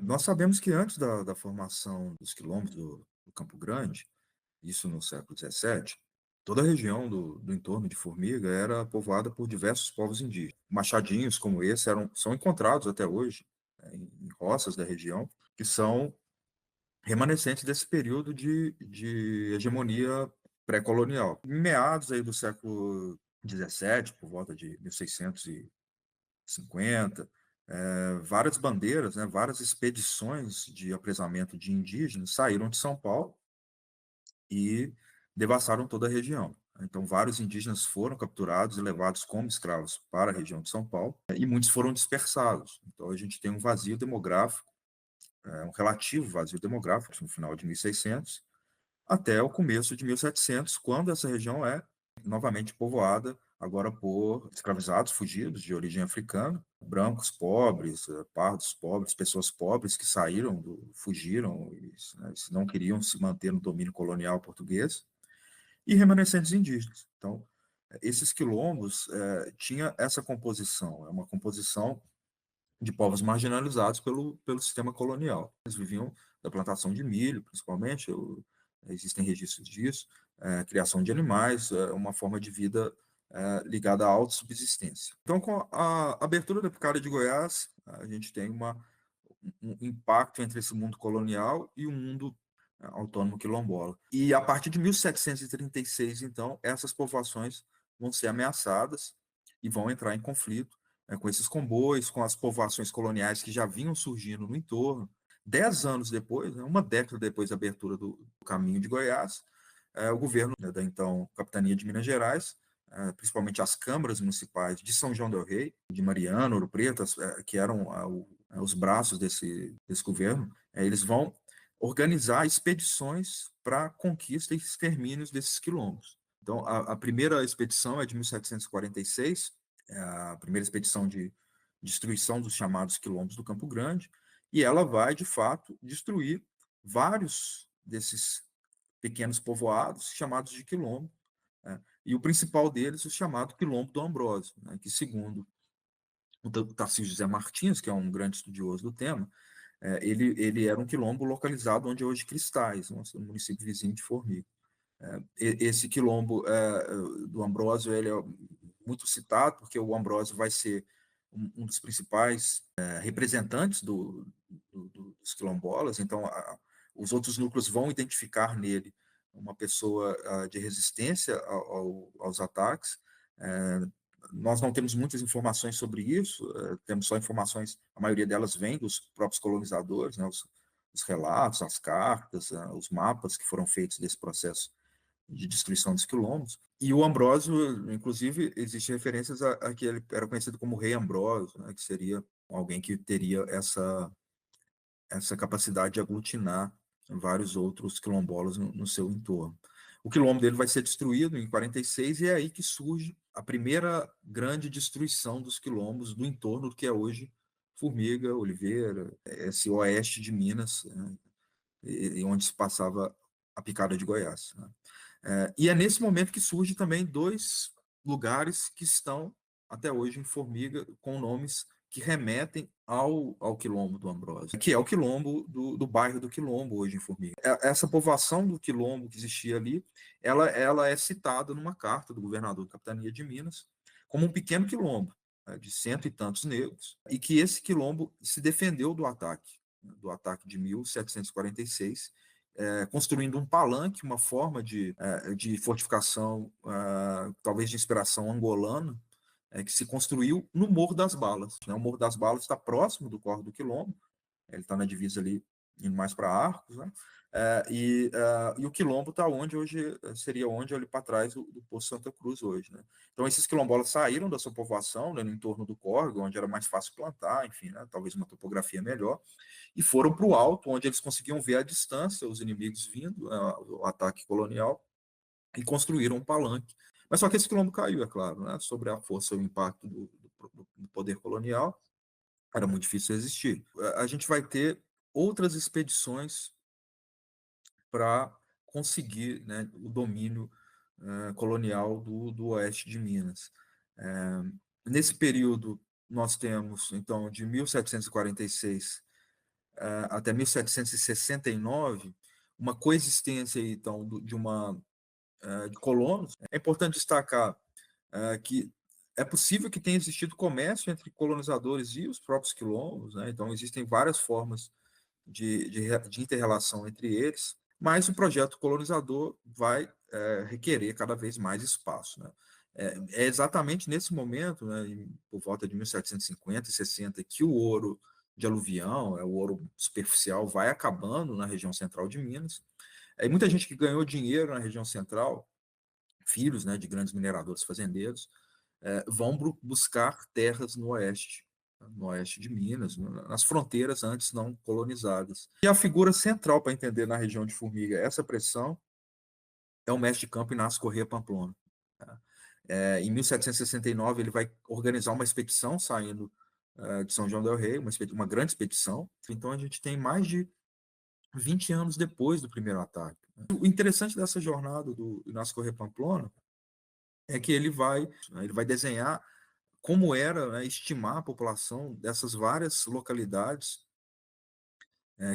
Nós sabemos que antes da formação dos quilombos do Campo Grande, isso no século XVII, toda a região do entorno de Formiga era povoada por diversos povos indígenas. Machadinhos como esse são encontrados até hoje, né, em roças da região, que são remanescentes desse período de hegemonia pré-colonial. Em meados aí do século XVII, por volta de 1650, várias bandeiras, né, várias expedições de apresamento de indígenas saíram de São Paulo e devastaram toda a região. Então, vários indígenas foram capturados e levados como escravos para a região de São Paulo, e muitos foram dispersados. Então, a gente tem um vazio demográfico, um relativo vazio demográfico, no final de 1600, até o começo de 1700, quando essa região é novamente povoada, agora por escravizados fugidos de origem africana, brancos pobres, pardos pobres, pessoas pobres que saíram, fugiram, né, não queriam se manter no domínio colonial português, e remanescentes indígenas. Então, esses quilombos tinha essa composição, é uma composição de povos marginalizados pelo sistema colonial. Eles viviam da plantação de milho, principalmente, existem registros disso, criação de animais, uma forma de vida ligada à autossubsistência. Então, com a abertura da Picada de Goiás, a gente tem um impacto entre esse mundo colonial e o mundo autônomo quilombola. E a partir de 1736, então, essas povoações vão ser ameaçadas e vão entrar em conflito com esses comboios, com as povoações coloniais que já vinham surgindo no entorno. 10 anos depois, né, uma década depois da abertura do caminho de Goiás, o governo, né, da então Capitania de Minas Gerais, principalmente as câmaras municipais de São João del Rei, de Mariana, Ouro Preto, que eram os braços desse governo, eles vão organizar expedições para conquista e extermínios desses quilombos. Então, a primeira expedição é de 1746, a primeira expedição de destruição dos chamados quilombos do Campo Grande, e ela vai, de fato, destruir vários desses pequenos povoados chamados de quilombo, né? E o principal deles, o chamado Quilombo do Ambrósio, né? Que, segundo o Tarcísio José Martins, que é um grande estudioso do tema, ele era um quilombo localizado onde é hoje Cristais, um município vizinho de Formiga. Esse quilombo do Ambrósio, ele é muito citado, porque o Ambrósio vai ser um dos principais representantes dos quilombolas, então os outros núcleos vão identificar nele uma pessoa de resistência aos ataques. Nós não temos muitas informações sobre isso, temos só informações, a maioria delas vem dos próprios colonizadores, né, os relatos, as cartas, os mapas que foram feitos desse processo de destruição dos quilombos. E o Ambrósio, inclusive, existem referências a que ele era conhecido como Rei Ambrósio, né, que seria alguém que teria essa capacidade de aglutinar vários outros quilombolas no seu entorno. O quilombo dele vai ser destruído em 46 e é aí que surge a primeira grande destruição dos quilombos do entorno do que é hoje Formiga, Oliveira, esse oeste de Minas, né, onde se passava a picada de Goiás, né. E é nesse momento que surge também dois lugares que estão até hoje em Formiga com nomes que remetem ao Quilombo do Ambrósio, que é o Quilombo do bairro do Quilombo hoje em Formiga. Essa povoação do Quilombo que existia ali, ela é citada numa carta do governador da Capitania de Minas como um pequeno quilombo, né, de cento e tantos negros, e que esse quilombo se defendeu do ataque de 1746, construindo um palanque, uma forma de fortificação, talvez de inspiração angolana, que se construiu no Morro das Balas, né? O Morro das Balas está próximo do Córrego do Quilombo, ele está na divisa ali, indo mais para Arcos, né? E o Quilombo está onde hoje, seria onde ali para trás do Poço Santa Cruz hoje, né? Então esses quilombolas saíram da sua povoação, né, no entorno do córrego, onde era mais fácil plantar, enfim, né, talvez uma topografia melhor, e foram para o alto, onde eles conseguiam ver à distância os inimigos vindo, o ataque colonial, e construíram um palanque. Mas só que esse quilombo caiu, é claro, né, sobre a força e o impacto do poder colonial, era muito difícil resistir. A gente vai ter outras expedições para conseguir, né, o domínio colonial do oeste de Minas. Nesse período, nós temos, então, de 1746 até 1769, uma coexistência aí, então, de colonos. É importante destacar que é possível que tenha existido comércio entre colonizadores e os próprios quilombos, né? Então existem várias formas de inter-relação entre eles, mas o projeto colonizador vai requerer cada vez mais espaço, né? É exatamente nesse momento, né, por volta de 1750 e 60, que o ouro de aluvião, o ouro superficial, vai acabando na região central de Minas. Muita gente que ganhou dinheiro na região central, filhos, né, de grandes mineradores fazendeiros, vão buscar terras no oeste de Minas, nas fronteiras antes não colonizadas. E a figura central para entender na região de Formiga essa pressão é o mestre de campo Inácio Corrêa Pamplona. Em 1769, ele vai organizar uma expedição saindo de São João del Rei, uma grande expedição. Então, a gente tem mais de 20 anos depois do primeiro ataque. O interessante dessa jornada do Inácio Corrêa Pamplona é que ele vai desenhar como era, né, estimar a população dessas várias localidades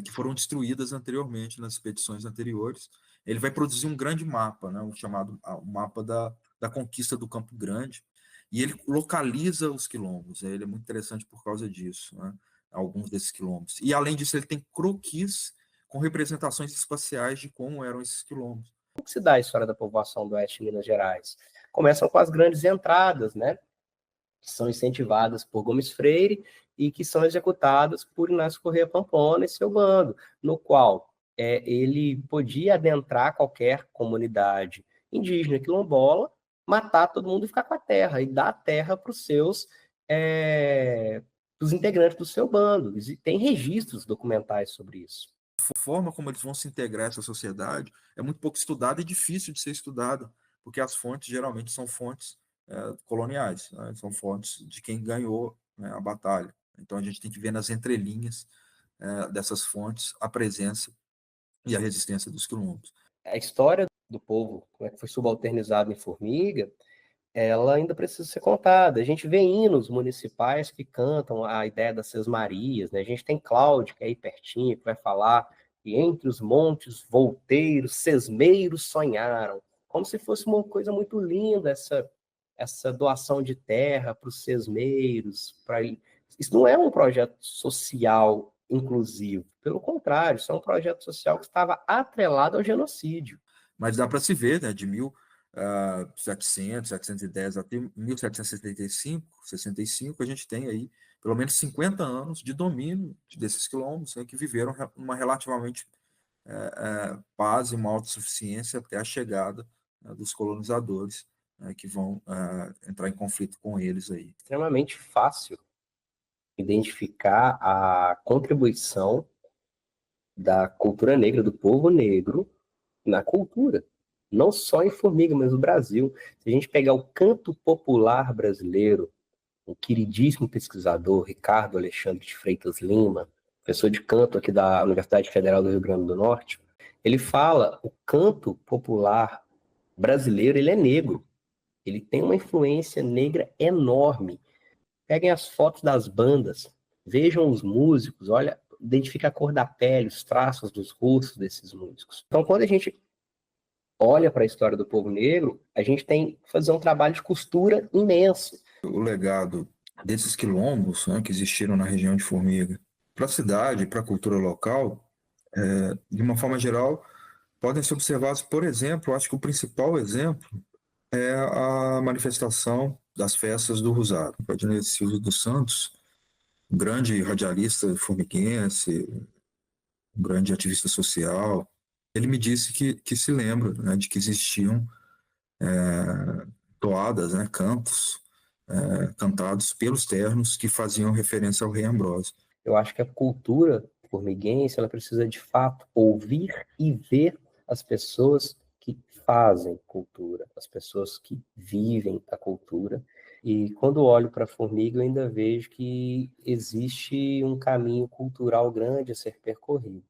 que foram destruídas anteriormente nas expedições anteriores. Ele vai produzir um grande mapa, né, o chamado o mapa da conquista do Campo Grande, e ele localiza os quilombos. Ele é muito interessante por causa disso, né, alguns desses quilombos. E, além disso, ele tem croquis com representações espaciais de como eram esses quilombos. Como se dá a história da povoação do oeste de Minas Gerais? Começam com as grandes entradas, né, que são incentivadas por Gomes Freire e que são executadas por Inácio Corrêa Pamplona e seu bando, no qual ele podia adentrar qualquer comunidade indígena quilombola, matar todo mundo e ficar com a terra, e dar a terra para os seus os integrantes do seu bando. E tem registros documentais sobre isso. A forma como eles vão se integrar a essa sociedade é muito pouco estudada e difícil de ser estudada, porque as fontes geralmente são fontes coloniais, né? São fontes de quem ganhou, né, a batalha. Então a gente tem que ver nas entrelinhas dessas fontes a presença e a resistência dos quilombos. A história do povo, como é que foi subalternizado em Formiga, ela ainda precisa ser contada. A gente vê hinos municipais que cantam a ideia das Sesmarias, né? A gente tem Cláudio, que é aí pertinho, que vai falar que entre os montes volteiros, sesmeiros sonharam, como se fosse uma coisa muito linda essa doação de terra para os sesmeiros. Isso não é um projeto social inclusivo, pelo contrário, isso é um projeto social que estava atrelado ao genocídio. Mas dá para se ver, né, de 1700, 710 até 1775, 65, a gente tem aí pelo menos 50 anos de domínio desses quilombos, né, que viveram uma relativamente paz e uma autossuficiência até a chegada dos colonizadores, que vão entrar em conflito com eles aí. Extremamente fácil identificar a contribuição da cultura negra, do povo negro, na cultura. Não só em Formiga, mas no Brasil. Se a gente pegar o canto popular brasileiro, o queridíssimo pesquisador Ricardo Alexandre de Freitas Lima, professor de canto aqui da Universidade Federal do Rio Grande do Norte, ele fala o canto popular brasileiro, ele é negro. Ele tem uma influência negra enorme. Peguem as fotos das bandas, vejam os músicos, olha, identifica a cor da pele, os traços dos rostos desses músicos. Então, quando a gente olha para a história do povo negro, a gente tem que fazer um trabalho de costura imenso. O legado desses quilombos, né, que existiram na região de Formiga, para a cidade, para a cultura local, de uma forma geral, podem ser observados, por exemplo, acho que o principal exemplo é a manifestação das festas do Rosário. O Adnet Silva dos Santos, um grande radialista formiguense, um grande ativista social, ele me disse que se lembra, né, de que existiam toadas, né, cantos cantados pelos ternos que faziam referência ao rei Ambrósio. Eu acho que a cultura formiguense, ela precisa de fato ouvir e ver as pessoas que fazem cultura, as pessoas que vivem a cultura. E quando olho para a Formiga, eu ainda vejo que existe um caminho cultural grande a ser percorrido.